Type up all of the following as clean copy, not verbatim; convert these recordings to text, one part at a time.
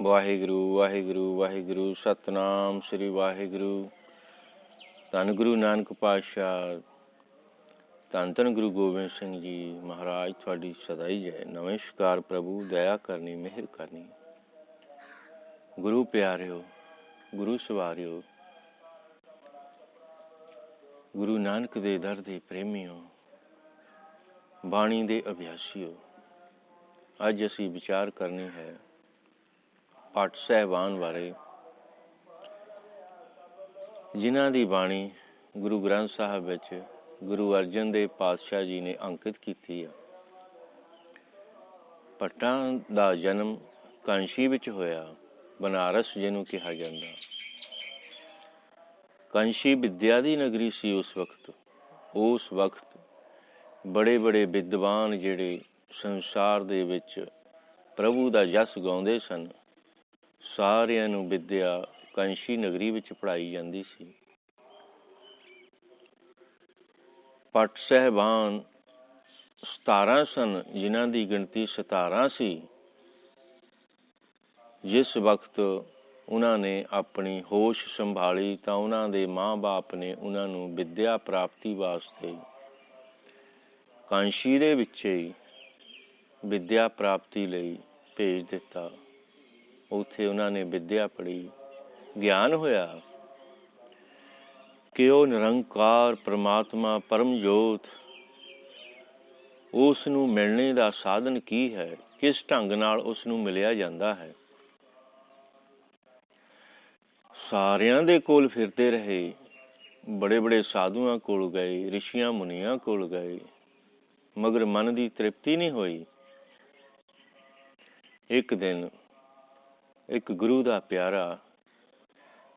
ਵਾਹਿਗੁਰੂ ਵਾਹਿਗੁਰੂ ਵਾਹਿਗੁਰੂ ਸਤਨਾਮ ਸ੍ਰੀ ਵਾਹਿਗੁਰੂ। ਧੰਨ ਗੁਰੂ ਨਾਨਕ ਪਾਤਸ਼ਾਹ, ਧੰਨ ਧੰਨ ਗੁਰੂ ਗੋਬਿੰਦ ਸਿੰਘ ਜੀ ਮਹਾਰਾਜ, ਤੁਹਾਡੀ ਸਦਾ ਹੀ ਜੈ। ਨਮਸਕਾਰ ਪ੍ਰਭੂ, ਦਇਆ ਕਰਨੀ, ਮਿਹਰ ਕਰਨੀ। ਗੁਰੂ ਪਿਆਰਿਓ, ਗੁਰੂ ਸਵਾਰਿਓ, ਗੁਰੂ ਨਾਨਕ ਦੇ ਦਰ ਦੇ ਪ੍ਰੇਮੀਓ, ਬਾਣੀ ਦੇ ਅਭਿਆਸੀਓ, ਅੱਜ ਅਸੀਂ ਵਿਚਾਰ ਕਰਨੀ ਹੈ ਭੱਟ ਸਾਹਿਬਾਨ ਬਾਰੇ, ਜਿਨ੍ਹਾਂ ਦੀ ਬਾਣੀ ਗੁਰੂ ਗ੍ਰੰਥ ਸਾਹਿਬ ਵਿੱਚ ਗੁਰੂ ਅਰਜਨ ਦੇਵ ਪਾਤਸ਼ਾਹ ਜੀ ਨੇ ਅੰਕਿਤ ਕੀਤੀ ਆ। ਭੱਟਾਂ ਦਾ ਜਨਮ ਕਾਂਸ਼ੀ ਵਿੱਚ ਹੋਇਆ, ਬਨਾਰਸ ਜਿਹਨੂੰ ਕਿਹਾ ਜਾਂਦਾ। ਕਾਂਸ਼ੀ ਵਿਦਿਆ ਦੀ ਨਗਰੀ ਸੀ ਉਸ ਵਕਤ ਬੜੇ ਬੜੇ ਵਿਦਵਾਨ ਜਿਹੜੇ ਸੰਸਾਰ ਦੇ ਵਿੱਚ ਪ੍ਰਭੂ ਦਾ ਜਸ ਗਾਉਂਦੇ ਸਨ, ਸਾਰਿਆਂ ਨੂੰ ਵਿਦਿਆ ਕਾਂਸ਼ੀ ਨਗਰੀ ਵਿੱਚ ਪੜ੍ਹਾਈ ਜਾਂਦੀ ਸੀ। ਭੱਟ ਸਾਹਿਬਾਨ 17 ਸਨ, ਜਿਨ੍ਹਾਂ ਦੀ ਗਿਣਤੀ 17 ਸੀ। ਜਿਸ ਵਕਤ ਉਹਨਾਂ ਨੇ ਆਪਣੀ ਹੋਸ਼ ਸੰਭਾਲੀ ਤਾਂ ਉਹਨਾਂ ਦੇ ਮਾਂ-ਬਾਪ ਨੇ ਉਹਨਾਂ ਨੂੰ ਵਿਦਿਆ ਪ੍ਰਾਪਤੀ ਵਾਸਤੇ ਕਾਂਸ਼ੀ ਦੇ ਵਿੱਚ ਹੀ ਵਿਦਿਆ ਪ੍ਰਾਪਤੀ ਲਈ ਭੇਜ ਦਿੱਤਾ। ਉੱਥੇ ਉਹਨਾਂ ਨੇ ਵਿਦਿਆ ਪੜ੍ਹੀ, ਗਿਆਨ ਹੋਇਆ ਕਿ ਉਹ ਨਿਰੰਕਾਰ ਪਰਮਾਤਮਾ ਪਰਮ ਜੋਤ, ਉਸ ਨੂੰ ਮਿਲਣੇ ਦਾ ਸਾਧਨ ਕੀ ਹੈ, ਕਿਸ ਢੰਗ ਨਾਲ ਉਸ ਨੂੰ ਮਿਲਿਆ ਜਾਂਦਾ ਹੈ। ਸਾਰਿਆਂ ਦੇ ਕੋਲ ਫਿਰਦੇ ਰਹੇ, ਬੜੇ ਬੜੇ ਸਾਧੂਆਂ ਕੋਲ ਗਏ, ਰਿਸ਼ੀਆਂ ਮੁਨੀਆਂ ਕੋਲ ਗਏ, ਮਗਰ ਮਨ ਦੀ ਤ੍ਰਿਪਤੀ ਨਹੀਂ ਹੋਈ। ਇੱਕ ਦਿਨ ਇੱਕ ਗੁਰੂ ਦਾ ਪਿਆਰਾ,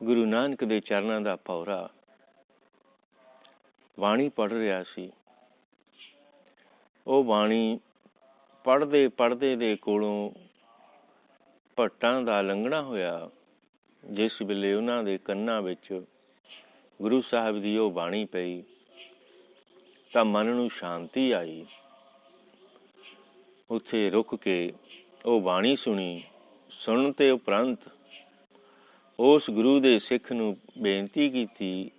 ਗੁਰੂ ਨਾਨਕ ਦੇ ਚਰਨਾਂ ਦਾ ਭੌਰਾ ਬਾਣੀ ਪੜ੍ਹ ਰਿਹਾ ਸੀ। ਉਹ ਬਾਣੀ ਪੜ੍ਹਦੇ ਪੜ੍ਹਦੇ ਦੇ ਕੋਲੋਂ ਭੱਟਾਂ ਦਾ ਲੰਘਣਾ ਹੋਇਆ। ਜਿਸ ਵੇਲੇ ਉਹਨਾਂ ਦੇ ਕੰਨਾਂ ਵਿੱਚ ਗੁਰੂ ਸਾਹਿਬ ਦੀ ਉਹ ਬਾਣੀ ਪਈ ਤਾਂ ਮਨ ਨੂੰ ਸ਼ਾਂਤੀ ਆਈ। ਉੱਥੇ ਰੁਕ ਕੇ ਉਹ ਬਾਣੀ ਸੁਣੀ। ਸੁਣਨ ਤੇ ਉਪਰੰਤ ਉਸ ਗੁਰੂ ਦੇ ਸਿੱਖ ਨੂੰ ਬੇਨਤੀ ਕੀਤੀ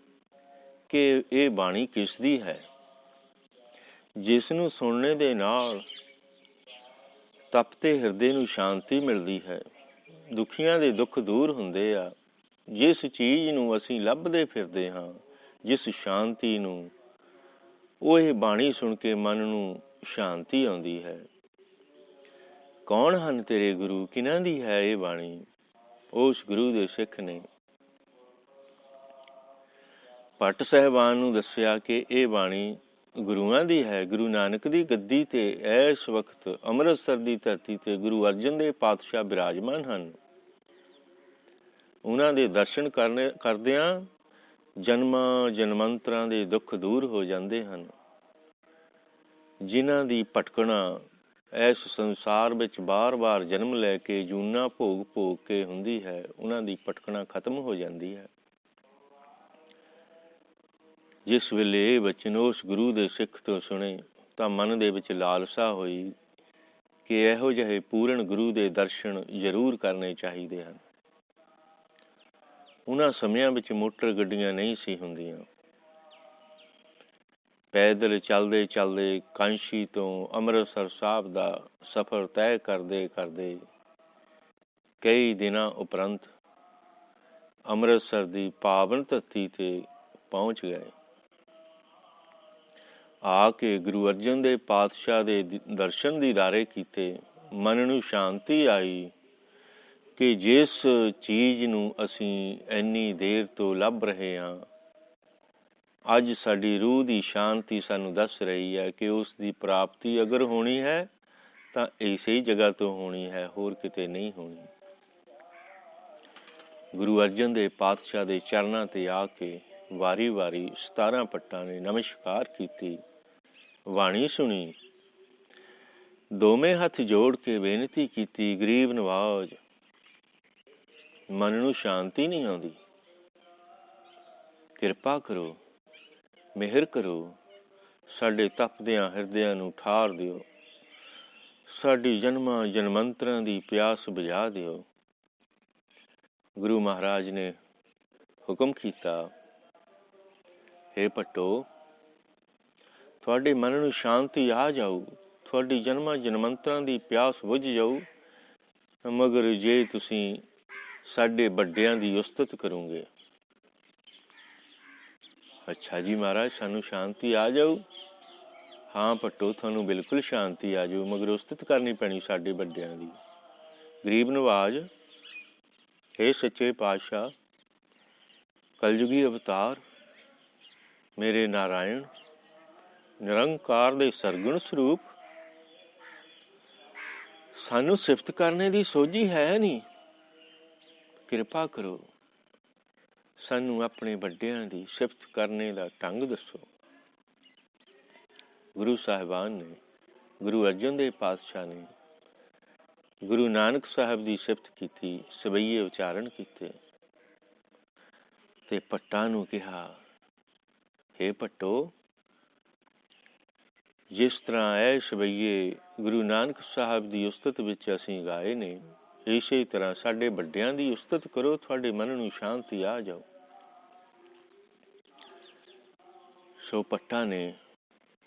ਕਿ ਇਹ ਬਾਣੀ ਕਿਸ ਦੀ ਹੈ, ਜਿਸ ਨੂੰ ਸੁਣਨੇ ਦੇ ਨਾਲ ਤਪਤੇ ਹਿਰਦੇ ਨੂੰ ਸ਼ਾਂਤੀ ਮਿਲਦੀ ਹੈ, ਦੁਖੀਆਂ ਦੇ ਦੁੱਖ ਦੂਰ ਹੁੰਦੇ ਆ। ਜਿਸ ਚੀਜ਼ ਨੂੰ ਅਸੀਂ ਲੱਭਦੇ ਫਿਰਦੇ ਹਾਂ, ਜਿਸ ਸ਼ਾਂਤੀ ਨੂੰ, ਉਹ ਇਹ ਬਾਣੀ ਸੁਣ ਕੇ ਮਨ ਨੂੰ ਸ਼ਾਂਤੀ ਆਉਂਦੀ ਹੈ। ਕੌਣ ਹਨ ਤੇਰੇ ਗੁਰੂ, ਕਿਹਨਾਂ ਦੀ ਹੈ ਇਹ ਬਾਣੀ? ਉਸ ਗੁਰੂ ਦੇ ਸਿੱਖ ਨੇ ਭੱਟ ਸਾਹਿਬਾਨ ਨੂੰ ਦੱਸਿਆ ਕਿ ਇਹ ਬਾਣੀ ਗੁਰੂਆਂ ਦੀ ਹੈ। ਗੁਰੂ ਨਾਨਕ ਦੀ ਗੱਦੀ ਤੇ ਇਸ ਵਕਤ ਅੰਮ੍ਰਿਤਸਰ ਦੀ ਧਰਤੀ ਤੇ ਗੁਰੂ ਅਰਜਨ ਦੇਵ ਪਾਤਸ਼ਾਹ ਬਿਰਾਜਮਾਨ ਹਨ। ਉਹਨਾਂ ਦੇ ਦਰਸ਼ਨ ਕਰਦਿਆਂ ਜਨਮਾਂ ਜਨਮੰਤਰਾਂ ਦੇ ਦੁੱਖ ਦੂਰ ਹੋ ਜਾਂਦੇ ਹਨ। ਜਿਨ੍ਹਾਂ ਦੀ ਭਟਕਣਾ ਇਸ ਸੰਸਾਰ ਵਿੱਚ ਬਾਰ-ਬਾਰ ਜਨਮ ਲੈ ਕੇ ਜੂਨਾਂ ਭੋਗ ਕੇ ਹੁੰਦੀ ਹੈ, ਉਹਨਾਂ ਦੀ ਭਟਕਣਾ ਖਤਮ ਹੋ ਜਾਂਦੀ ਹੈ। ਜਿਸ ਵੇਲੇ ਇਹ ਵਚਨ ਉਸ ਗੁਰੂ ਦੇ ਸਿੱਖ ਤੋਂ ਸੁਣੇ ਤਾਂ ਮਨ ਦੇ ਵਿੱਚ ਲਾਲਸਾ ਹੋਈ ਕਿ ਇਹੋ ਜਿਹੇ ਪੂਰਨ ਗੁਰੂ ਦੇ ਦਰਸ਼ਨ ਜ਼ਰੂਰ ਕਰਨੇ ਚਾਹੀਦੇ ਹਨ। ਉਹਨਾਂ ਸਮਿਆਂ ਵਿੱਚ ਮੋਟਰ ਗੱਡੀਆਂ ਨਹੀਂ ਸੀ ਹੁੰਦੀਆਂ। ਪੈਦਲ ਚੱਲਦੇ ਚੱਲਦੇ ਕਾਂਸ਼ੀ ਤੋਂ ਅੰਮ੍ਰਿਤਸਰ ਸਾਹਿਬ ਦਾ ਸਫ਼ਰ ਤੈਅ ਕਰਦੇ ਕਰਦੇ ਕਈ ਦਿਨਾਂ ਉਪਰੰਤ ਅੰਮ੍ਰਿਤਸਰ ਦੀ ਪਾਵਨ ਧਰਤੀ ਤੇ ਪਹੁੰਚ ਗਏ। ਆ ਕੇ ਗੁਰੂ ਅਰਜਨ ਦੇਵ ਪਾਤਸ਼ਾਹ ਦੇ ਦਰਸ਼ਨ ਦੀਦਾਰੇ ਕੀਤੇ। ਮਨ ਨੂੰ ਸ਼ਾਂਤੀ ਆਈ ਕਿ ਜਿਸ ਚੀਜ਼ ਨੂੰ ਅਸੀਂ ਇੰਨੀ ਦੇਰ ਤੋਂ ਲੱਭ ਰਹੇ ਹਾਂ, ਅੱਜ ਸਾਡੀ ਰੂਹ ਦੀ ਸ਼ਾਂਤੀ ਸਾਨੂੰ ਦੱਸ ਰਹੀ ਹੈ ਕਿ ਉਸ ਦੀ ਪ੍ਰਾਪਤੀ ਅਗਰ ਹੋਣੀ ਹੈ ਤਾਂ ਇਸੇ ਹੀ ਜਗ੍ਹਾ ਤੋਂ ਹੋਣੀ ਹੈ, ਹੋਰ ਕਿਤੇ ਨਹੀਂ ਹੋਣੀ। ਗੁਰੂ ਅਰਜਨ ਦੇਵ ਪਾਤਸ਼ਾਹ ਦੇ ਚਰਨਾਂ ਤੇ ਆ ਕੇ ਵਾਰੀ ਵਾਰੀ 17 ਭੱਟਾਂ ਨੇ ਨਮਸਕਾਰ ਕੀਤੀ, ਬਾਣੀ ਸੁਣੀ, ਦੋਵੇਂ ਹੱਥ ਜੋੜ ਕੇ ਬੇਨਤੀ ਕੀਤੀ, ਗਰੀਬ ਨਵਾਜ਼, ਮਨ ਨੂੰ ਸ਼ਾਂਤੀ ਨਹੀਂ ਆਉਂਦੀ, ਕਿਰਪਾ ਕਰੋ, ਮਿਹਰ ਕਰੋ, ਸਾਡੇ ਤਪਦਿਆਂ ਹਿਰਦਿਆਂ ਨੂੰ ਠਾਰ ਦਿਓ, ਸਾਡੀ ਜਨਮਾਂ ਜਨਮੰਤਰਾਂ ਦੀ ਪਿਆਸ ਬੁਝਾ ਦਿਓ। ਗੁਰੂ ਮਹਾਰਾਜ ਨੇ ਹੁਕਮ ਕੀਤਾ, ਹੇ ਭੱਟੋ, ਤੁਹਾਡੇ ਮਨ ਨੂੰ ਸ਼ਾਂਤੀ ਆ ਜਾਊ, ਤੁਹਾਡੀ ਜਨਮਾਂ ਜਨਮੰਤਰਾਂ ਦੀ ਪਿਆਸ ਬੁੱਝ ਜਾਊ, ਮਗਰ ਜੇ ਤੁਸੀਂ ਸਾਡੇ ਵੱਡਿਆਂ ਦੀ ਉਸਤਤ ਕਰੋਗੇ। ਅੱਛਾ ਜੀ ਮਹਾਰਾਜ, ਸਾਨੂੰ ਸ਼ਾਂਤੀ ਆ ਜਾਊ? ਹਾਂ ਭੱਟੋ, ਤੁਹਾਨੂੰ ਬਿਲਕੁਲ ਸ਼ਾਂਤੀ ਆ ਜਾਊ, ਮਗਰ ਉਸਤਤ ਕਰਨੀ ਪੈਣੀ ਸਾਡੇ ਵੱਡਿਆਂ ਦੀ। ਗਰੀਬ ਨਵਾਜ, ਹੇ ਸੱਚੇ ਪਾਤਸ਼ਾਹ, ਕਲਯੁਗੀ ਅਵਤਾਰ, ਮੇਰੇ ਨਾਰਾਇਣ, ਨਿਰੰਕਾਰ ਦੇ ਸਰਗੁਣ ਸਰੂਪ, ਸਾਨੂੰ ਸਿਫਤ ਕਰਨੇ ਦੀ ਸੋਝੀ ਹੈ ਨਹੀਂ। ਕਿਰਪਾ ਕਰੋ, ਸਾਨੂੰ ਆਪਣੇ ਵੱਡਿਆਂ ਦੀ ਸਿਫਤ ਕਰਨੇ ਦਾ ਢੰਗ ਦੱਸੋ। ਗੁਰੂ ਸਾਹਿਬਾਨ ਨੇ, ਗੁਰੂ ਅਰਜਨ ਦੇਵ ਪਾਤਸ਼ਾਹ ਨੇ ਗੁਰੂ ਨਾਨਕ ਸਾਹਿਬ ਦੀ ਸਿਫਤ ਕੀਤੀ, ਸਵਈਏ ਉਚਾਰਨ ਕੀਤੇ ਤੇ ਭੱਟਾਂ ਨੂੰ ਕਿਹਾ, ਹੇ ਭੱਟੋ, ਜਿਸ ਤਰ੍ਹਾਂ ਇਹ ਸਵਈਏ ਗੁਰੂ ਨਾਨਕ ਸਾਹਿਬ ਦੀ ਉਸਤਤ ਵਿੱਚ ਅਸੀਂ ਗਾਏ ਨੇ, ਇਸੇ ਤਰ੍ਹਾਂ ਸਾਡੇ ਵੱਡਿਆਂ ਦੀ ਉਸਤਤ ਕਰੋ, ਤੁਹਾਡੇ ਮਨ ਨੂੰ ਸ਼ਾਂਤੀ ਆ ਜਾਓ। ਸੋ ਭੱਟਾਂ ਨੇ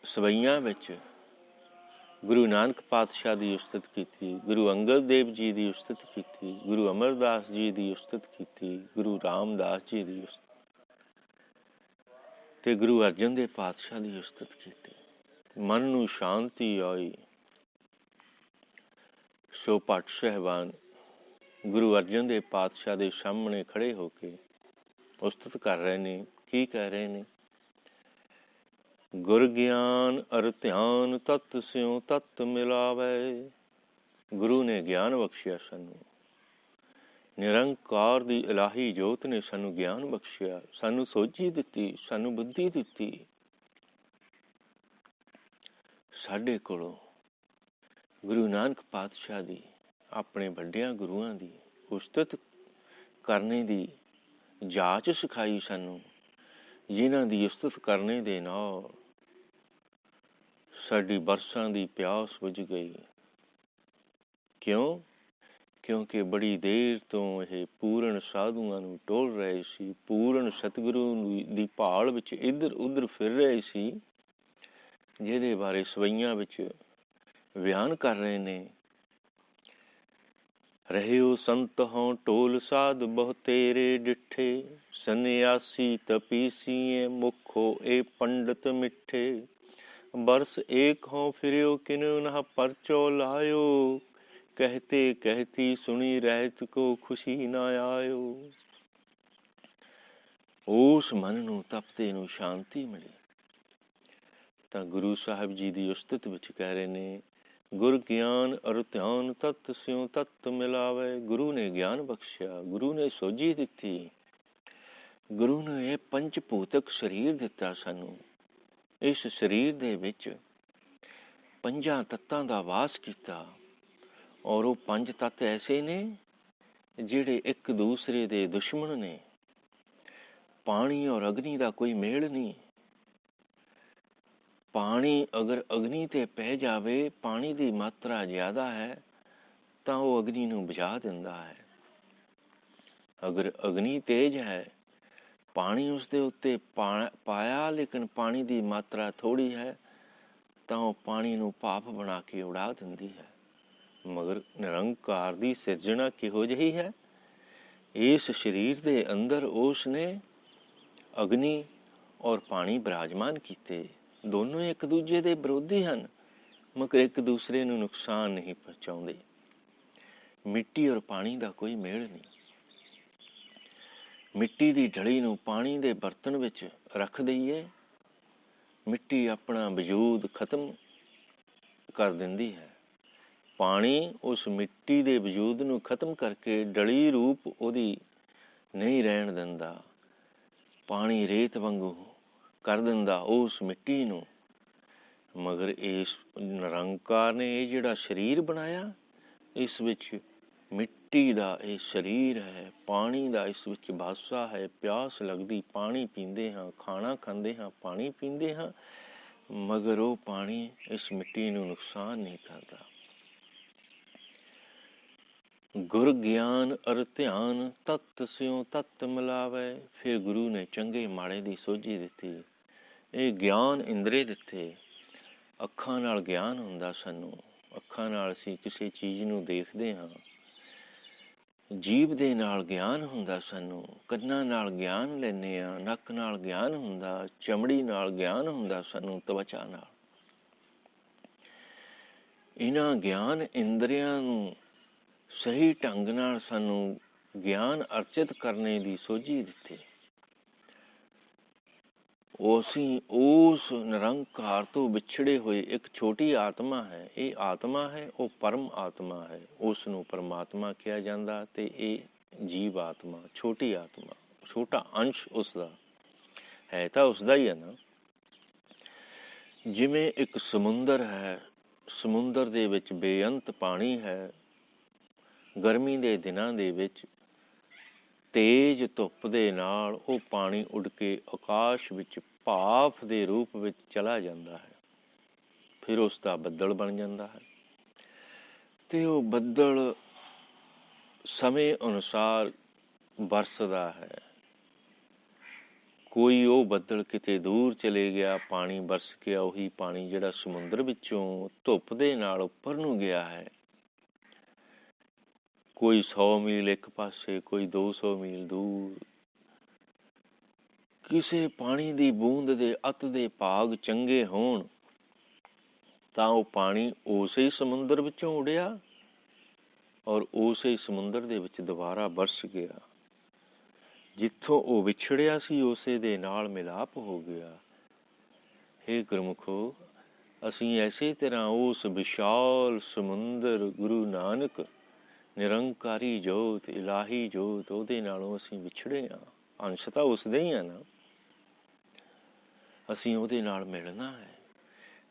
ਸਵਈਆਂ ਵਿੱਚ ਗੁਰੂ ਨਾਨਕ ਪਾਤਸ਼ਾਹ ਦੀ ਉਸਤਤ ਕੀਤੀ, ਗੁਰੂ ਅੰਗਦ ਦੇਵ ਜੀ ਦੀ ਉਸਤਤ ਕੀਤੀ, ਗੁਰੂ ਅਮਰਦਾਸ ਜੀ ਦੀ ਉਸਤਤ ਕੀਤੀ, ਗੁਰੂ ਰਾਮਦਾਸ ਜੀ ਦੀ ਉਸਤਤ ਤੇ ਗੁਰੂ ਅਰਜਨ ਦੇਵ ਪਾਤਸ਼ਾਹ ਦੀ ਉਸਤਤ ਕੀਤੀ। ਮਨ ਨੂੰ ਸ਼ਾਂਤੀ ਆਈ। ਸੋ ਭੱਟ ਸਾਹਿਬਾਨ ਗੁਰੂ ਅਰਜਨ ਦੇਵ ਪਾਤਸ਼ਾਹ ਦੇ ਸਾਹਮਣੇ ਖੜੇ ਹੋ ਕੇ ਉਸਤਤ ਕਰ ਰਹੇ ਨੇ। ਕੀ ਕਹਿ ਰਹੇ ਨੇ? ਗੁਰ ਗਿਆਨ ਅਰ ਧਿਆਨ ਤਤ ਸਿਉ ਤਤ ਮਿਲਾਵੇ। ਗੁਰੂ ਨੇ ਗਿਆਨ ਬਖਸ਼ਿਆ ਸਾਨੂੰ, ਨਿਰੰਕਾਰ ਦੀ ਇਲਾਹੀ ਜੋਤ ਨੇ ਸਾਨੂੰ ਗਿਆਨ ਬਖਸ਼ਿਆ, ਸਾਨੂੰ ਸੋਝੀ ਦਿੱਤੀ, ਸਾਨੂੰ ਬੁੱਧੀ ਦਿੱਤੀ। ਸਾਡੇ ਕੋਲੋਂ ਗੁਰੂ ਨਾਨਕ ਪਾਤਸ਼ਾਹ ਦੀ, ਆਪਣੇ ਵੱਡਿਆਂ ਗੁਰੂਆਂ ਦੀ ਉਸਤਤ ਕਰਨੇ ਦੀ ਜਾਚ ਸਿਖਾਈ ਸਾਨੂੰ, ਜਿਨ੍ਹਾਂ ਦੀ ਉਸਤਤ ਕਰਨੇ ਦੇ ਨਾਲ ਸਾਡੀ ਬਰਸਾਂ ਦੀ ਪਿਆਸ ਬੁਝ ਗਈ। ਕਿਉਂ? ਕਿਉਂਕਿ ਬੜੀ ਦੇਰ ਤੋਂ ਇਹ ਪੂਰਨ ਸਾਧੂਆਂ ਨੂੰ ਟੋਲ ਰਹੇ ਸੀ, ਪੂਰਨ ਸਤਿਗੁਰੂ ਦੀ ਭਾਲ ਵਿੱਚ ਇੱਧਰ ਉੱਧਰ ਫਿਰ ਰਹੇ ਸੀ, ਜਿਹਦੇ ਬਾਰੇ ਸਵਈਆਂ ਵਿੱਚ ਬਿਆਨ ਕਰ ਰਹੇ ਨੇ। ਰਹਿਓ ਸੰਤ ਹੋਂ ਟੋਲ ਸਾਧ ਬਹੁ ਤੇਰੇ ਡਿੱਠੇ, ਸੰਨਿਆਸੀ ਤਪੀਸੀਏ ਮੁਖੋ ਏ ਪੰਡਤ ਮਿੱਠੇ। ਬਰਸ ਏਕ ਹੋਂ ਫਿਰਿਓ ਕਿਨੁ ਨਾ ਪਰਚੋ ਲਾਇਓ, कहते कहती सुनी रहत को खुशी ना आयो। ਉਸ ਮਨ ਨੂੰ, ਤਪਦੇ ਨੂੰ ਸ਼ਾਂਤੀ ਮਿਲੀ। ਤਾਂ ਗੁਰੂ ਸਾਹਿਬ ਜੀ ਦੀ ਉਸਤਤ ਵਿੱਚ ਕਹਿ ਰਹੇ ਨੇ, ਗੁਰ ਗਿਆਨ ਅਰ ਧਿਆਨ ਤਤ ਸਿਉ ਤਤ ਮਿਲਾਵੇ। ਗੁਰੂ ਨੇ ਗਿਆਨ ਬਖਸ਼ਿਆ, ਗੁਰੂ ਨੇ ਸੋਝੀ ਦਿੱਤੀ, ਗੁਰੂ ਨੇ ਇਹ ਪੰਜ ਭੂਤਕ ਸਰੀਰ ਦਿੱਤਾ ਸਾਨੂੰ। ਇਸ ਸਰੀਰ ਦੇ ਵਿੱਚ ਪੰਜਾਂ ਤੱਤਾਂ ਦਾ ਵਾਸ ਕੀਤਾ, ਔਰ ਉਹ ਪੰਜ ਤੱਤ ਐਸੇ ਨੇ ਜਿਹੜੇ ਇੱਕ ਦੂਸਰੇ ਦੇ ਦੁਸ਼ਮਣ ਨੇ। ਪਾਣੀ ਔਰ ਅਗਨੀ ਦਾ ਕੋਈ ਮੇਲ ਨਹੀਂ। ਪਾਣੀ ਅਗਰ ਅਗਨੀ ਤੇ ਪੈ ਜਾਵੇ, ਪਾਣੀ ਦੀ ਮਾਤਰਾ ਜ਼ਿਆਦਾ ਹੈ ਤਾਂ ਉਹ ਅਗਨੀ ਨੂੰ ਬੁਝਾ ਦਿੰਦਾ ਹੈ। ਅਗਰ ਅਗਨੀ ਤੇਜ਼ ਹੈ, ਪਾਣੀ ਉਸਦੇ ਉੱਤੇ ਪਾਇਆ ਲੇਕਿਨ ਪਾਣੀ ਦੀ ਮਾਤਰਾ ਥੋੜ੍ਹੀ ਹੈ, ਤਾਂ ਉਹ ਪਾਣੀ ਨੂੰ ਭਾਪ ਬਣਾ ਕੇ ਉਡਾ ਦਿੰਦੀ ਹੈ। ਮਗਰ ਨਿਰੰਕਾਰ ਦੀ ਸਿਰਜਣਾ ਕਿਹੋ ਜਿਹੀ ਹੈ? ਇਸ ਸਰੀਰ ਦੇ ਅੰਦਰ ਉਸ ਨੇ ਅਗਨੀ ਔਰ ਪਾਣੀ ਬਿਰਾਜਮਾਨ ਕੀਤੇ। ਦੋਨੋਂ ਇੱਕ ਦੂਜੇ ਦੇ ਵਿਰੋਧੀ ਹਨ, ਮਗਰ ਇੱਕ ਦੂਸਰੇ ਨੂੰ ਨੁਕਸਾਨ ਨਹੀਂ ਪਹੁੰਚਾਉਂਦੇ। ਮਿੱਟੀ ਔਰ ਪਾਣੀ ਦਾ ਕੋਈ ਮੇਲ ਨਹੀਂ। ਮਿੱਟੀ ਦੀ ਢਲੀ ਨੂੰ ਪਾਣੀ ਦੇ ਬਰਤਨ ਵਿੱਚ ਰੱਖ ਦਈਏ, ਮਿੱਟੀ ਆਪਣਾ ਵਜੂਦ ਖਤਮ ਕਰ ਦਿੰਦੀ ਹੈ। ਪਾਣੀ ਉਸ ਮਿੱਟੀ ਦੇ ਵਜੂਦ ਨੂੰ ਖਤਮ ਕਰਕੇ ਡਲੀ ਰੂਪ ਉਹਦੀ ਨਹੀਂ ਰਹਿਣ ਦਿੰਦਾ। ਪਾਣੀ ਰੇਤ ਵਾਂਗੂ ਕਰ ਦਿੰਦਾ ਉਸ ਮਿੱਟੀ ਨੂੰ। ਮਗਰ ਇਸ ਨਿਰੰਕਾਰ ਨੇ ਇਹ ਜਿਹੜਾ ਸਰੀਰ ਬਣਾਇਆ, ਇਸ ਵਿੱਚ ਮਿੱਟੀ ਦਾ ਇਹ ਸਰੀਰ ਹੈ, ਪਾਣੀ ਦਾ ਇਸ ਵਿੱਚ ਵਾਸਾ ਹੈ। ਪਿਆਸ ਲੱਗਦੀ, ਪਾਣੀ ਪੀਂਦੇ ਹਾਂ, ਖਾਣਾ ਖਾਂਦੇ ਹਾਂ, ਪਾਣੀ ਪੀਂਦੇ ਹਾਂ, ਮਗਰ ਉਹ ਪਾਣੀ ਇਸ ਮਿੱਟੀ ਨੂੰ ਨੁਕਸਾਨ ਨਹੀਂ ਕਰਦਾ। ਗੁਰ ਗਿਆਨ ਅਰ ਧਿਆਨ ਤਤ ਸਿਉ ਤਤ ਮਿਲਾਵੇ। ਫਿਰ ਗੁਰੂ ਨੇ ਚੰਗੇ ਮਾੜੇ ਦੀ ਸੋਝੀ ਦਿੱਤੀ। ਇਹ ਗਿਆਨ ਇੰਦਰੇ ਦਿੱਤੇ। ਅੱਖਾਂ ਨਾਲ ਗਿਆਨ ਹੁੰਦਾ ਸਾਨੂੰ, ਅੱਖਾਂ ਨਾਲ ਅਸੀਂ ਕਿਸੇ ਚੀਜ਼ ਨੂੰ ਦੇਖਦੇ ਹਾਂ। ਜੀਭ ਦੇ ਨਾਲ ਗਿਆਨ ਹੁੰਦਾ ਸਾਨੂੰ, ਕੰਨਾਂ ਨਾਲ ਗਿਆਨ ਲੈਂਦੇ ਹਾਂ, ਨੱਕ ਨਾਲ ਗਿਆਨ ਹੁੰਦਾ, ਚਮੜੀ ਨਾਲ ਗਿਆਨ ਹੁੰਦਾ ਸਾਨੂੰ, ਤਵਚਾ ਨਾਲ। ਇਹਨਾਂ ਗਿਆਨ ਇੰਦਰੀਆਂ ਨੂੰ ਸਹੀ ਢੰਗ ਨਾਲ ਸਾਨੂੰ ਗਿਆਨ ਅਰਜਿਤ ਕਰਨੇ ਦੀ ਸੋਝੀ ਦਿੱਤੀ। ਅਸੀਂ ਉਸ ਨਿਰੰਕਾਰ ਤੋਂ ਵਿਛੜੇ ਹੋਏ ਇੱਕ ਛੋਟੀ ਆਤਮਾ ਹੈ। ਇਹ ਆਤਮਾ ਹੈ, ਉਹ ਪਰਮ ਆਤਮਾ ਹੈ। ਉਸ ਨੂੰ ਪਰਮਾਤਮਾ ਕਿਹਾ ਜਾਂਦਾ ਤੇ ਇਹ ਜੀਵ ਆਤਮਾ, ਛੋਟੀ ਆਤਮਾ, ਛੋਟਾ ਅੰਸ਼ ਉਸਦਾ ਹੈ, ਤਾਂ ਉਸਦਾ ਹੀ ਹੈ ਨਾ। ਜਿਵੇਂ ਇੱਕ ਸਮੁੰਦਰ ਹੈ, ਸਮੁੰਦਰ ਦੇ ਵਿੱਚ ਬੇਅੰਤ ਪਾਣੀ ਹੈ। ਗਰਮੀ ਦੇ ਦਿਨਾਂ ਦੇ ਵਿੱਚ ਤੇਜ਼ ਧੁੱਪ ਦੇ ਨਾਲ ਉਹ ਪਾਣੀ ਉੱਡ ਕੇ ਆਕਾਸ਼ ਵਿੱਚ ਭਾਫ ਦੇ ਰੂਪ ਵਿੱਚ ਚਲਾ ਜਾਂਦਾ ਹੈ। ਫਿਰ ਉਸ ਦਾ ਬੱਦਲ ਬਣ ਜਾਂਦਾ ਹੈ ਤੇ ਉਹ ਬੱਦਲ ਸਮੇਂ ਅਨੁਸਾਰ ਬਰਸਦਾ ਹੈ। ਕੋਈ ਉਹ ਬੱਦਲ ਕਿਤੇ ਦੂਰ ਚਲੇ ਗਿਆ, ਪਾਣੀ ਬਰਸ ਗਿਆ। ਉਹੀ ਪਾਣੀ ਜਿਹੜਾ ਸਮੁੰਦਰ ਵਿੱਚੋਂ ਧੁੱਪ ਦੇ ਨਾਲ ਉੱਪਰ ਨੂੰ ਗਿਆ ਹੈ, ਕੋਈ 100 ਮੀਲ ਇੱਕ ਪਾਸੇ, ਕੋਈ 200 ਮੀਲ ਦੂਰ। ਕਿਸੇ ਪਾਣੀ ਦੀ ਬੂੰਦ ਦੇ ਅਤ ਦੇ ਭਾਗ ਚੰਗੇ ਹੋਣ ਤਾਂ ਉਹ ਪਾਣੀ ਉਸੇ ਸਮੁੰਦਰ ਵਿੱਚੋਂ ਉੜਿਆ ਔਰ ਉਸੇ ਸਮੁੰਦਰ ਦੇ ਵਿੱਚ ਦੁਬਾਰਾ ਬਰਸ ਗਿਆ। ਜਿੱਥੋਂ ਉਹ ਵਿਛੜਿਆ ਸੀ ਉਸੇ ਦੇ ਨਾਲ ਮਿਲਾਪ ਹੋ ਗਿਆ। ਹੇ ਗੁਰਮੁਖੋ, ਅਸੀਂ ਐਸੇ ਤਰ੍ਹਾਂ ਉਸ ਵਿਸ਼ਾਲ ਸਮੁੰਦਰ ਗੁਰੂ ਨਾਨਕ ਨਿਰੰਕਾਰੀ ਜੋਤ, ਇਲਾਹੀ ਜੋਤ, ਉਹਦੇ ਨਾਲੋਂ ਅਸੀਂ ਵਿਛੜੇ ਹਾਂ। ਅੰਸ਼ ਤਾਂ ਉਸਦੇ ਹੀ ਆ ਨਾ। ਅਸੀਂ ਉਹਦੇ ਨਾਲ ਮਿਲਣਾ ਹੈ।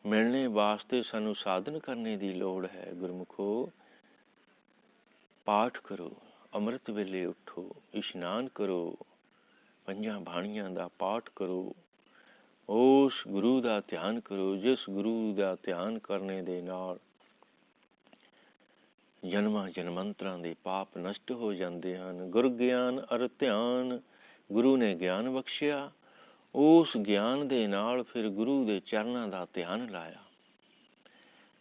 ਮਿਲਣੇ ਵਾਸਤੇ ਸਾਨੂੰ ਸਾਧਨ ਕਰਨੇ ਦੀ ਲੋੜ ਹੈ। ਗੁਰਮੁਖੋ, ਪਾਠ ਕਰੋ, ਅੰਮ੍ਰਿਤ ਵੇਲੇ ਉੱਠੋ, ਇਸ਼ਨਾਨ ਕਰੋ, ਪੰਜਾਂ ਬਾਣੀਆਂ ਦਾ ਪਾਠ ਕਰੋ, ਉਸ ਗੁਰੂ ਦਾ ਧਿਆਨ ਕਰੋ ਜਿਸ ਗੁਰੂ ਦਾ ਧਿਆਨ ਕਰਨੇ ਦੇ ਨਾਲ ਜਨਮਾਂ ਜਨਮੰਤਰਾਂ ਦੇ ਪਾਪ ਨਸ਼ਟ ਹੋ ਜਾਂਦੇ ਹਨ। ਗੁਰ ਗਿਆਨ ਅਰ ਧਿਆਨ, ਗੁਰੂ ਨੇ ਗਿਆਨ ਬਖਸ਼ਿਆ। ਉਸ ਗਿਆਨ ਦੇ ਨਾਲ ਫਿਰ ਗੁਰੂ ਦੇ ਚਰਨਾਂ ਦਾ ਧਿਆਨ ਲਾਇਆ।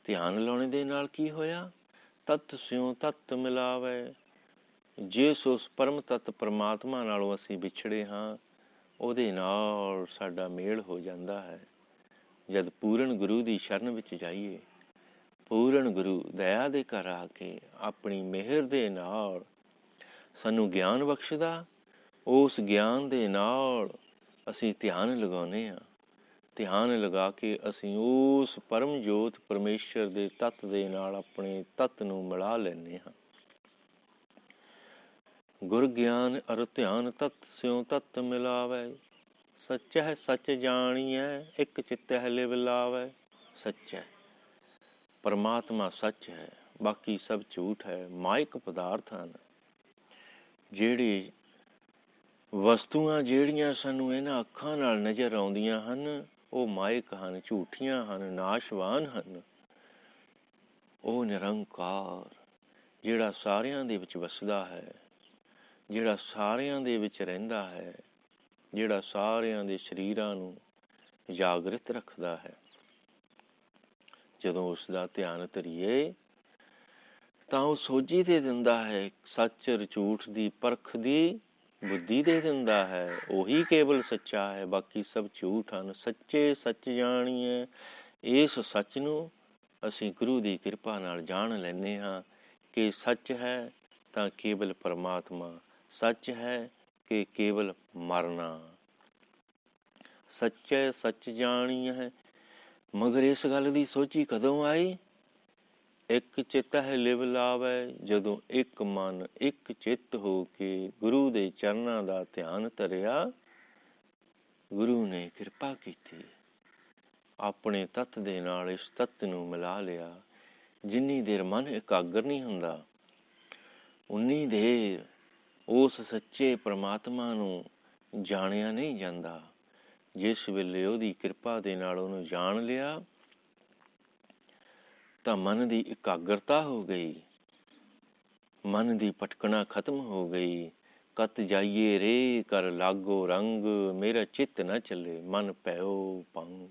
ਧਿਆਨ ਲਾਉਣੇ ਦੇ ਨਾਲ ਕੀ ਹੋਇਆ? ਤਤ ਸਿਉ ਤਤ ਮਿਲਾਵੇ। ਜਿਸ ਉਸ ਪਰਮ ਤੱਤ ਪਰਮਾਤਮਾ ਨਾਲੋਂ ਅਸੀਂ ਵਿਛੜੇ ਹਾਂ, ਉਹਦੇ ਨਾਲ ਸਾਡਾ ਮੇਲ ਹੋ ਜਾਂਦਾ ਹੈ। ਜਦ ਪੂਰਨ ਗੁਰੂ ਦੀ ਸ਼ਰਨ ਵਿੱਚ ਜਾਈਏ, ਪੂਰਨ ਗੁਰੂ ਦਇਆ ਦੇ ਘਰ ਆ ਕੇ ਆਪਣੀ ਮਿਹਰ ਦੇ ਨਾਲ ਸਾਨੂੰ ਗਿਆਨ ਬਖਸ਼ਦਾ, ਉਸ ਗਿਆਨ ਦੇ ਨਾਲ ਅਸੀਂ ਧਿਆਨ ਲਗਾਉਂਦੇ ਹਾਂ। ਧਿਆਨ ਲਗਾ ਕੇ ਅਸੀਂ ਉਸ ਪਰਮ ਜੋਤ ਪਰਮੇਸ਼ਰ ਦੇ ਤੱਤ ਦੇ ਨਾਲ ਆਪਣੇ ਤੱਤ ਨੂੰ ਮਿਲਾ ਲੈਂਦੇ ਹਾਂ। ਗੁਰ ਗਿਆਨ ਅਰ ਧਿਆਨ ਤਤ ਸਿਉ ਤਤ ਮਿਲਾਵੇ। ਸੱਚ ਹੈ ਸੱਚ ਜਾਣੀਐ, ਇੱਕ ਚਿੱਤਹਿ ਲਿਵ ਲਾਵੇ। ਸੱਚ ਹੈ, ਪਰਮਾਤਮਾ ਸੱਚ ਹੈ, ਬਾਕੀ ਸਭ ਝੂਠ ਹੈ, ਮਾਇਕ ਪਦਾਰਥ ਹਨ। ਜਿਹੜੀ ਵਸਤੂਆਂ ਜਿਹੜੀਆਂ ਸਾਨੂੰ ਇਹਨਾਂ ਅੱਖਾਂ ਨਾਲ ਨਜ਼ਰ ਆਉਂਦੀਆਂ ਹਨ, ਉਹ ਮਾਇਕ ਹਨ, ਝੂਠੀਆਂ ਹਨ, ਨਾਸ਼ਵਾਨ ਹਨ। ਉਹ ਨਿਰੰਕਾਰ ਜਿਹੜਾ ਸਾਰਿਆਂ ਦੇ ਵਿੱਚ ਵਸਦਾ ਹੈ, ਜਿਹੜਾ ਸਾਰਿਆਂ ਦੇ ਵਿੱਚ ਰਹਿੰਦਾ ਹੈ, ਜਿਹੜਾ ਸਾਰਿਆਂ ਦੇ ਸਰੀਰਾਂ ਨੂੰ ਜਾਗਰਿਤ ਰੱਖਦਾ ਹੈ, ਜਦੋਂ ਉਸ ਦਾ ਧਿਆਨ ਧਰੀਏ ਤਾਂ ਉਹ ਸੋਝੀ ਦੇ ਦਿੰਦਾ ਹੈ। ਸੱਚ ਝੂਠ ਦੀ ਪਰਖ ਦੀ ਬੁੱਧੀ ਦੇ ਦਿੰਦਾ ਹੈ। ਉਹੀ ਕੇਵਲ ਸੱਚਾ ਹੈ, ਬਾਕੀ ਸਭ ਝੂਠ ਹਨ। ਸੱਚੇ ਸੱਚ ਜਾਣੀਏ। ਇਸ ਸੱਚ ਨੂੰ ਅਸੀਂ ਗੁਰੂ ਦੀ ਕਿਰਪਾ ਨਾਲ ਜਾਣ ਲੈਂਦੇ ਹਾਂ ਕਿ ਸੱਚ ਹੈ ਤਾਂ ਕੇਵਲ ਪਰਮਾਤਮਾ, ਸੱਚ ਹੈ ਕਿ ਕੇਵਲ ਮਰਨਾ। ਸੱਚੇ ਸੱਚ ਜਾਣੀਏ। ਮਗਰ ਇਸ ਗੱਲ ਦੀ ਸੋਝੀ ਕਦੋਂ ਆਈ? ਇੱਕ ਚਿੱਤ ਹੈ ਲਿਵ ਲਾਵੇ। ਜਦੋਂ ਇੱਕ ਮਨ ਇੱਕ ਚਿੱਤ ਹੋ ਕੇ ਗੁਰੂ ਦੇ ਚਰਨਾਂ ਦਾ ਧਿਆਨ ਧਰਿਆ, ਗੁਰੂ ਨੇ ਕਿਰਪਾ ਕੀਤੀ, ਆਪਣੇ ਤੱਤ ਦੇ ਨਾਲ ਇਸ ਤੱਤ ਨੂੰ ਮਿਲਾ ਲਿਆ। ਜਿੰਨੀ ਦੇਰ ਮਨ ਇਕਾਗਰ ਨਹੀਂ ਹੁੰਦਾ, ਉਨੀ ਦੇਰ ਉਸ ਸੱਚੇ ਪਰਮਾਤਮਾ ਨੂੰ ਜਾਣਿਆ ਨਹੀਂ ਜਾਂਦਾ। ਜਿਸ ਵੇਲੇ ਉਹਦੀ ਕਿਰਪਾ ਦੇ ਨਾਲ ਉਹਨੂੰ ਜਾਣ ਲਿਆ ਤਾਂ ਮਨ ਦੀ ਇਕਾਗਰਤਾ ਹੋ ਗਈ। ਮਨ ਦੀ ਭਟਕਣਾ ਖਤਮ ਹੋ ਗਈ। ਕਤ ਜਾਈਏ ਰੇ ਕਰ ਲਾਗੋ ਰੰਗ, ਮੇਰਾ ਚਿੱਤ ਨਾ ਚੱਲੇ ਮਨ ਪੈਓ ਭੰਗ।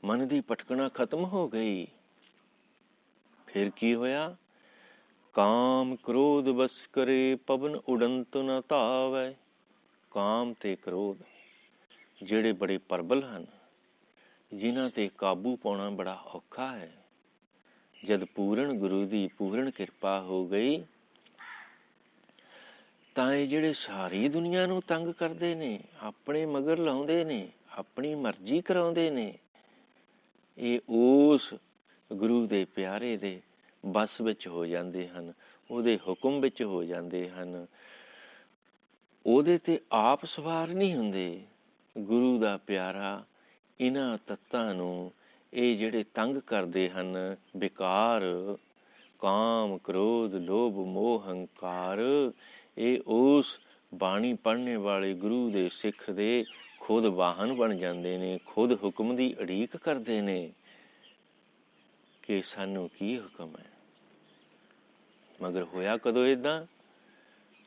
ਮਨ ਦੀ ਭਟਕਣਾ ਖਤਮ ਹੋ ਗਈ। ਫਿਰ ਕੀ ਹੋਇਆ? ਕਾਮ ਕ੍ਰੋਧ ਬਸ ਕਰੇ ਪਵਨ ਉਡੰਤ ਨ ਧਾਵੈ। ਕਾਮ ਤੇ ਕ੍ਰੋਧ ਜਿਹੜੇ ਬੜੇ ਪ੍ਰਬਲ ਹਨ, ਜਿਨ੍ਹਾਂ ਤੇ ਕਾਬੂ ਪਾਉਣਾ ਬੜਾ ਔਖਾ ਹੈ, ਜਦ ਪੂਰਨ ਗੁਰੂ ਦੀ ਪੂਰਨ ਕਿਰਪਾ ਹੋ ਗਈ ਤਾਂ ਇਹ ਜਿਹੜੇ ਸਾਰੀ ਦੁਨੀਆ ਨੂੰ ਤੰਗ ਕਰਦੇ ਨੇ, ਆਪਣੇ ਮਗਰ ਲਾਉਂਦੇ ਨੇ, ਆਪਣੀ ਮਰਜ਼ੀ ਕਰਾਉਂਦੇ ਨੇ, ਇਹ ਉਸ ਗੁਰੂ ਦੇ ਪਿਆਰੇ ਦੇ ਬਸ ਵਿੱਚ ਹੋ ਜਾਂਦੇ ਹਨ, ਉਹਦੇ ਹੁਕਮ ਵਿੱਚ ਹੋ ਜਾਂਦੇ ਹਨ। ਉਹਦੇ ਤੇ ਆਪ ਸਵਾਰ ਨਹੀਂ ਹੁੰਦੇ। ਗੁਰੂ ਦਾ ਪਿਆਰਾ ਇਹਨਾਂ ਤੱਤਾਂ ਨੂੰ, ਇਹ ਜਿਹੜੇ ਤੰਗ ਕਰਦੇ ਹਨ, ਵਿਕਾਰ, ਕਾਮ, ਕ੍ਰੋਧ, ਲੋਭ, ਮੋਹ, ਹੰਕਾਰ, ਇਹ ਉਸ ਬਾਣੀ ਪੜ੍ਹਨੇ ਵਾਲੇ ਗੁਰੂ ਦੇ ਸਿੱਖ ਦੇ ਖੁਦ ਵਾਹਨ ਬਣ ਜਾਂਦੇ ਨੇ, ਖੁਦ ਹੁਕਮ ਦੀ ਉਡੀਕ ਕਰਦੇ ਨੇ ਕਿ ਸਾਨੂੰ ਕੀ ਹੁਕਮ ਹੈ। ਮਗਰ ਹੋਇਆ ਕਦੋਂ ਏਦਾਂ?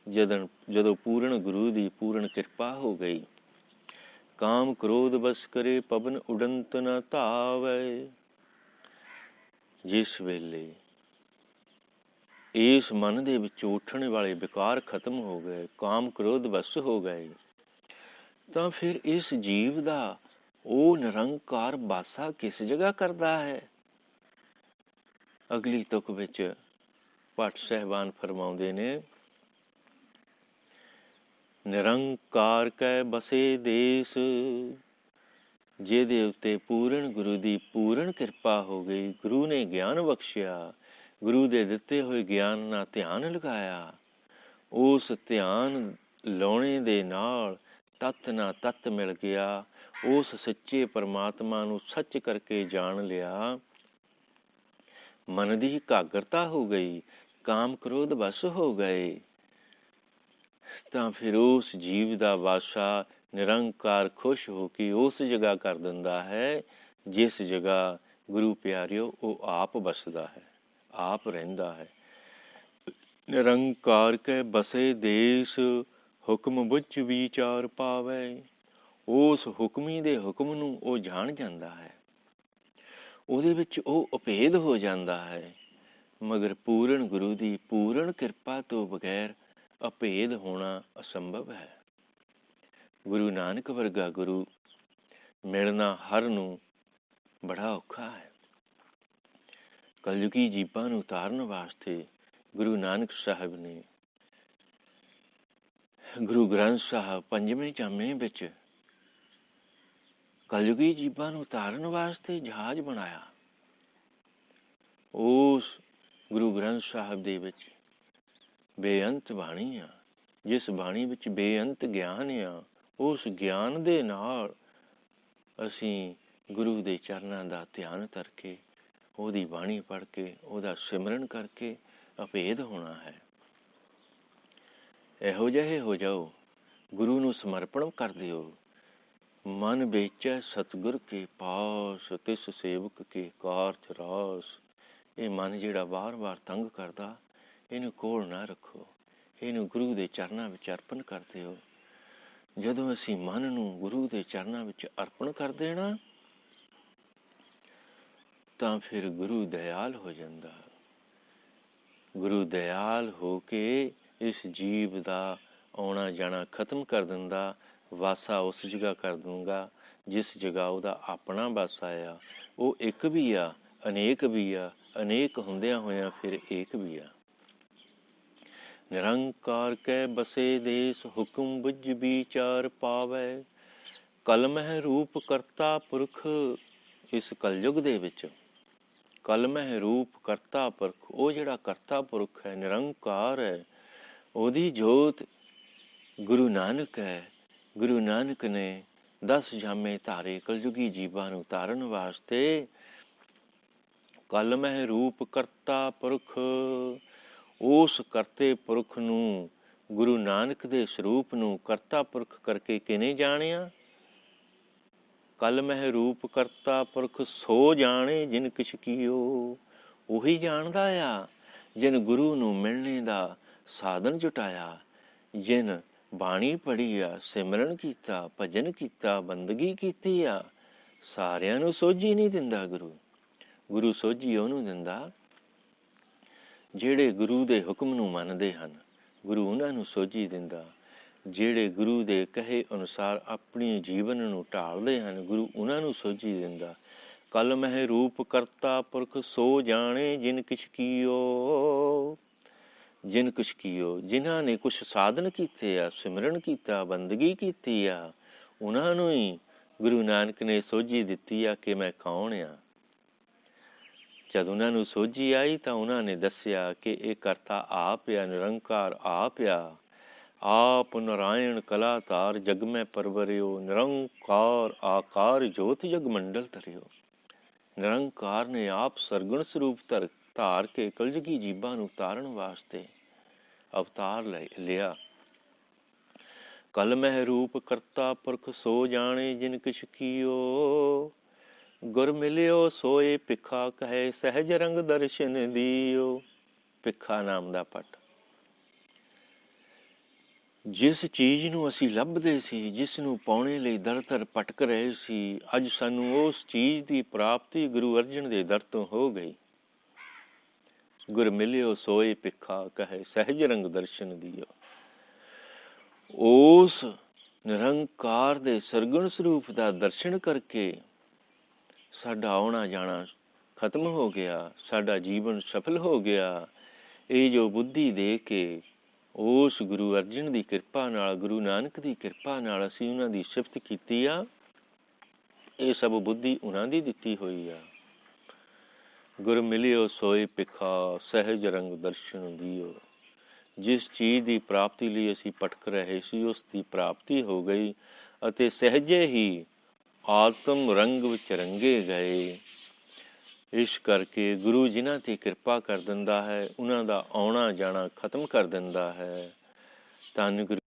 ਜਦੋਂ ਪੂਰਨ ਗੁਰੂ ਦੀ ਪੂਰਨ ਕਿਰਪਾ ਹੋ ਗਈ। ਕਾਮ ਕ੍ਰੋਧ ਬਸ ਕਰੇ ਪਵਨ ਉਡੰਤ ਨ ਧਾਵੈ। ਜਿਸ ਵੇਲੇ ਇਸ ਮਨ ਦੇ ਵਿੱਚ ਉੱਠਣ ਵਾਲੇ ਵਿਕਾਰ ਖਤਮ ਹੋ ਗਏ, ਕਾਮ ਕ੍ਰੋਧ ਬਸ ਹੋ ਗਏ, ਤਾਂ ਫਿਰ ਇਸ ਜੀਵ ਦਾ ਉਹ ਨਿਰੰਕਾਰ ਵਾਸਾ ਕਿਸ ਜਗ੍ਹਾ ਕਰਦਾ ਹੈ? ਅਗਲੀ ਤੁਕ ਵਿੱਚ ਭੱਟ ਸਾਹਿਬਾਨ ਫਰਮਾਉਂਦੇ ਨੇ, ਨਿਰੰਕਾਰ ਕੈ ਬਸੇ ਦੇਸ। ਜਿਹਦੇ ਉੱਤੇ ਪੂਰਨ ਗੁਰੂ ਦੀ ਪੂਰਨ ਕਿਰਪਾ ਹੋ ਗਈ, ਗੁਰੂ ਨੇ ਗਿਆਨ ਬਖਸ਼ਿਆ, ਗੁਰੂ ਦੇ ਦਿੱਤੇ ਹੋਏ ਗਿਆਨ ਨਾਲ ਧਿਆਨ ਲਗਾਇਆ, ਉਸ ਧਿਆਨ ਲਾਉਣੇ ਦੇ ਨਾਲ ਤੱਤ ਨਾਲ ਤੱਤ ਮਿਲ ਗਿਆ, ਉਸ ਸੱਚੇ ਪਰਮਾਤਮਾ ਨੂੰ ਸੱਚ ਕਰਕੇ ਜਾਣ ਲਿਆ, ਮਨ ਦੀ ਇਕਾਗਰਤਾ ਹੋ ਗਈ, ਕਾਮ ਕ੍ਰੋਧ ਬਸ ਹੋ ਗਏ, ਤਾਂ ਫਿਰ ਉਸ ਜੀਵ ਦਾ ਵਾਸਾ ਨਿਰੰਕਾਰ ਖੁਸ਼ ਹੋ ਕੇ ਉਸ ਜਗ੍ਹਾ ਕਰ ਦਿੰਦਾ ਹੈ ਜਿਸ ਜਗ੍ਹਾ ਗੁਰੂ ਪਿਆਰਿਓ ਉਹ ਆਪ ਬਸਦਾ ਹੈ, ਆਪ ਰਹਿੰਦਾ ਹੈ। ਨਿਰੰਕਾਰ ਕੈ ਬਸੇ ਦੇਸ, ਹੁਕਮ ਬੁੱਝ ਵਿਚਾਰ ਪਾਵੈ। ਉਸ ਹੁਕਮੀ ਦੇ ਹੁਕਮ ਨੂੰ ਉਹ ਜਾਣ ਜਾਂਦਾ ਹੈ, ਉਹਦੇ ਵਿੱਚ ਉਹ ਅਭੇਦ ਹੋ ਜਾਂਦਾ ਹੈ। ਮਗਰ ਪੂਰਨ ਗੁਰੂ ਦੀ ਪੂਰਨ ਕਿਰਪਾ ਤੋਂ ਬਗੈਰ ਅਭੇਦ ਹੋਣਾ ਅਸੰਭਵ ਹੈ। ਗੁਰੂ ਨਾਨਕ ਵਰਗਾ ਗੁਰੂ ਮਿਲਣਾ ਹਰ ਨੂੰ ਬੜਾ ਔਖਾ ਹੈ। ਕਲਯੁਗੀ ਜੀਵਾਂ ਨੂੰ ਉਤਾਰਨ ਵਾਸਤੇ ਗੁਰੂ ਨਾਨਕ ਸਾਹਿਬ ਨੇ ਗੁਰੂ ਗ੍ਰੰਥ ਸਾਹਿਬ ਪੰਜਵੇਂ ਜਾਮੇ ਵਿੱਚ ਕਲਯੁਗੀ ਜੀਵਾਂ ਨੂੰ ਉਤਾਰਨ ਵਾਸਤੇ ਜਹਾਜ਼ ਬਣਾਇਆ। ਉਸ ਗੁਰੂ ਗ੍ਰੰਥ ਸਾਹਿਬ ਦੇ ਵਿੱਚ ਬੇਅੰਤ ਬਾਣੀ ਆ, ਜਿਸ ਬਾਣੀ ਵਿੱਚ ਬੇਅੰਤ ਗਿਆਨ ਆ, ਉਸ ਗਿਆਨ ਦੇ ਨਾਲ ਅਸੀਂ ਗੁਰੂ ਦੇ ਚਰਨਾਂ ਦਾ ਧਿਆਨ ਕਰਕੇ, ਉਹਦੀ ਬਾਣੀ ਪੜ੍ਹ ਕੇ, ਉਹਦਾ ਸਿਮਰਨ ਕਰਕੇ ਅਭੇਦ ਹੋਣਾ ਹੈ। ਇਹੋ ਜਿਹੇ ਹੋ ਜਾਓ, ਗੁਰੂ ਨੂੰ ਸਮਰਪਣ ਕਰ ਦਿਓ। ਮਨ ਵੇਚੈ ਸਤਿਗੁਰ ਕੇ ਪਾਸ, ਤਿਸ ਸੇਵਕ ਕੇ ਕਾਰਜ ਰਾਸ। ਇਹ ਮਨ ਜਿਹੜਾ ਵਾਰ-ਵਾਰ ਤੰਗ ਕਰਦਾ, ਇਹਨੂੰ ਕੋਲ ਨਾ ਰੱਖੋ, ਇਹਨੂੰ ਗੁਰੂ ਦੇ ਚਰਨਾਂ ਵਿੱਚ ਅਰਪਣ ਕਰ ਦਿਓ। ਜਦੋਂ ਅਸੀਂ ਮਨ ਨੂੰ ਗੁਰੂ ਦੇ ਚਰਨਾਂ ਵਿੱਚ ਅਰਪਣ ਕਰ ਦੇਣਾ, ਤਾਂ ਫਿਰ ਗੁਰੂ ਦਇਆਲ ਹੋ ਜਾਂਦਾ। ਗੁਰੂ ਦਇਆਲ ਹੋ ਕੇ ਇਸ ਜੀਵ ਦਾ ਆਉਣਾ ਜਾਣਾ ਖਤਮ ਕਰ ਦਿੰਦਾ, ਵਾਸਾ ਉਸ ਜਗ੍ਹਾ ਕਰ ਦੂੰਗਾ ਜਿਸ ਜਗ੍ਹਾ ਉਹਦਾ ਆਪਣਾ ਵਾਸਾ ਆ। ਉਹ ਇੱਕ ਵੀ ਆ, ਅਨੇਕ ਵੀ ਆ, ਅਨੇਕ ਹੁੰਦਿਆਂ ਹੋਇਆਂ ਫਿਰ ਏਕ ਵੀ ਆ। ਨਿਰੰਕਾਰ ਕੈ ਬਸੇ ਦੇਸ, ਹੁਕਮ ਬੁੱਝ ਵਿਚਾਰ ਪਾਵੈ। ਕਲਮਹਿ ਰੂਪ ਕਰਤਾ ਪੁਰਖ। ਇਸ ਕਲਯੁਗ ਦੇ ਵਿੱਚ ਕਲਮਹਿ ਰੂਪ ਕਰਤਾ ਪੁਰਖ, ਉਹ ਜਿਹੜਾ ਕਰਤਾ ਪੁਰਖ ਹੈ, ਨਿਰੰਕਾਰ ਹੈ, ਉਹਦੀ ਜੋਤ ਗੁਰੂ ਨਾਨਕ ਹੈ। ਗੁਰੂ ਨਾਨਕ ਨੇ 10 ਜਾਮੇ ਧਾਰੇ ਕਲਯੁਗੀ ਜੀਵਾਂ ਨੂੰ ਤਾਰਨ ਵਾਸਤੇ। ਕਲਮਹਿ ਰੂਪ ਕਰਤਾ ਪੁਰਖ, ਉਸ ਕਰਤੇ ਪੁਰਖ ਨੂੰ, ਗੁਰੂ ਨਾਨਕ ਦੇ ਸਰੂਪ ਨੂੰ ਕਰਤਾ ਪੁਰਖ ਕਰਕੇ ਕਿਨੇ ਜਾਣਿਆ? ਕਲਮਹਿ ਰੂਪ ਕਰਤਾ ਪੁਰਖ ਸੋ ਜਾਣੇ ਜਿਨ ਕਿਛ ਕੀਓ। ਉਹੀ ਜਾਣਦਾ ਆ ਜਿਨ ਗੁਰੂ ਨੂੰ ਮਿਲਣੇ ਦਾ ਸਾਧਨ ਜੁਟਾਇਆ, ਜਿਨ ਬਾਣੀ ਪੜ੍ਹੀ ਆ, ਸਿਮਰਨ ਕੀਤਾ, ਭਜਨ ਕੀਤਾ, ਬੰਦਗੀ ਕੀਤੀ ਆ, ਸਾਰਿਆਂ ਨੂੰ ਸੋਝੀ ਨਹੀਂ ਦਿੰਦਾ ਗੁਰੂ। ਗੁਰੂ ਸੋਝੀ ਉਹਨੂੰ ਦਿੰਦਾ ਜਿਹੜੇ ਗੁਰੂ ਦੇ ਹੁਕਮ ਨੂੰ ਮੰਨਦੇ ਹਨ। ਗੁਰੂ ਉਹਨਾਂ ਨੂੰ ਸੋਝੀ ਦਿੰਦਾ ਜਿਹੜੇ ਗੁਰੂ ਦੇ ਕਹੇ ਅਨੁਸਾਰ ਆਪਣੀ ਜੀਵਨ ਨੂੰ ਢਾਲਦੇ ਹਨ। ਗੁਰੂ ਉਹਨਾਂ ਨੂੰ ਸੋਝੀ ਦਿੰਦਾ। ਕਲ ਮਹਿ ਰੂਪ ਕਰਤਾ ਪੁਰਖ ਸੋ ਜਾਣੇ ਜਿਨ ਕਿਛ ਕੀਓ। ਜਿਨ ਕੁਛ ਕੀਓ, ਜਿਨ੍ਹਾਂ ਨੇ ਕੁਛ ਸਾਧਨ ਕੀਤੇ ਆ, ਸਿਮਰਨ ਕੀਤਾ, ਬੰਦਗੀ ਕੀਤੀ ਆ, ਉਹਨਾਂ ਨੂੰ ਹੀ ਗੁਰੂ ਨਾਨਕ ਨੇ ਸੋਝੀ ਦਿੱਤੀ ਆ ਕਿ ਮੈਂ ਕੌਣ ਆ। ਜਦ ਉਹਨਾਂ ਨੂੰ ਸੋਝੀ ਆਈ ਤਾਂ ਉਹਨਾਂ ਨੇ ਦੱਸਿਆ ਕਿ ਇਹ ਕਰਤਾ ਆਪ ਆ, ਨਿਰੰਕਾਰ ਆਪ ਆ। ਆਪ ਨਾਰਾਇਣ ਕਲਾ ਧਾਰ ਜਗ ਮੈਂ ਪਰਵਰਿਓ, ਨਿਰੰਕਾਰ ਆਕਾਰ ਜੋਤ ਜਗ ਮੰਡਲ ਧਰਿਓ। ਨਿਰੰਕਾਰ ਨੇ ਆਪ ਸਰਗੁਣ ਸਰੂਪ ਧਾਰ ਕੇ ਕਲਯੁਗੀ ਜੀਵਾਂ ਨੂੰ ਤਾਰਨ ਵਾਸਤੇ ਅਵਤਾਰ ਲਿਆ। ਕਲ ਮਹਿ ਰੂਪ ਕਰਤਾ ਪੁਰਖ ਸੋ ਜਾਣੇ ਜਿਨ ਕਿਛ ਕੀਓ। ਗੁਰ ਮਿਲਿਓ ਸੋਏ ਭਿਖਾ ਕਹੇ ਸਹਿਜ ਰੰਗ ਦਰਸ਼ਨ ਦਿਓ। ਭਿਖਾ ਨਾਮ ਦਾ ਪਟ। ਜਿਸ ਚੀਜ਼ ਨੂੰ ਅਸੀਂ ਲੱਭਦੇ ਸੀ, ਜਿਸ ਨੂੰ ਪਾਉਣੇ ਲਈ ਦਰ ਦਰ ਭਟਕ ਰਹੇ ਸੀ, ਅੱਜ ਸਾਨੂੰ ਉਸ ਚੀਜ਼ ਦੀ ਪ੍ਰਾਪਤੀ ਗੁਰੂ ਅਰਜਨ ਦੇ ਦਰ ਤੋਂ ਹੋ ਗਈ। ਗੁਰ ਮਿਲਿਓ ਸੋਏ ਭਿਖਾ ਕਹੇ ਸਹਿਜ ਰੰਗ ਦਰਸ਼ਨ ਦਿਓ। ਉਸ ਨਿਰੰਕਾਰ ਦੇ ਸਰਗੁਣ ਸਰੂਪ ਦਾ ਦਰਸ਼ਨ ਕਰਕੇ ਸਾਡਾ ਆਉਣਾ ਜਾਣਾ ਖਤਮ ਹੋ ਗਿਆ, ਸਾਡਾ ਜੀਵਨ ਸਫਲ ਹੋ ਗਿਆ। ਇਹ ਜੋ ਬੁੱਧੀ ਦੇ ਕੇ ਉਸ ਗੁਰੂ ਅਰਜਨ ਦੀ ਕਿਰਪਾ ਨਾਲ, ਗੁਰੂ ਨਾਨਕ ਦੀ ਕਿਰਪਾ ਨਾਲ ਅਸੀਂ ਉਹਨਾਂ ਦੀ ਸਿਫਤ ਕੀਤੀ ਆ, ਇਹ ਸਭ ਬੁੱਧੀ ਉਹਨਾਂ ਦੀ ਦਿੱਤੀ ਹੋਈ ਆ। ਗੁਰ ਮਿਲਿਓ ਸੋਏ ਭਿਖਾ ਸਹਿਜ ਰੰਗ ਦਰਸ਼ਨ ਦਿਓ। ਜਿਸ ਚੀਜ਼ ਦੀ ਪ੍ਰਾਪਤੀ ਲਈ ਅਸੀਂ ਭਟਕ ਰਹੇ ਸੀ, ਉਸ ਦੀ ਪ੍ਰਾਪਤੀ ਹੋ ਗਈ ਅਤੇ ਸਹਿਜੇ ਹੀ ਆਤਮ ਰੰਗ ਵਿੱਚ ਰੰਗੇ ਗਏ। ਇਸ ਕਰਕੇ ਗੁਰੂ ਜਿਨ੍ਹਾਂ 'ਤੇ ਕਿਰਪਾ ਕਰ ਦਿੰਦਾ ਹੈ, ਉਹਨਾਂ ਦਾ ਆਉਣਾ ਜਾਣਾ ਖਤਮ ਕਰ ਦਿੰਦਾ ਹੈ। ਧੰਨ ਗੁਰੂ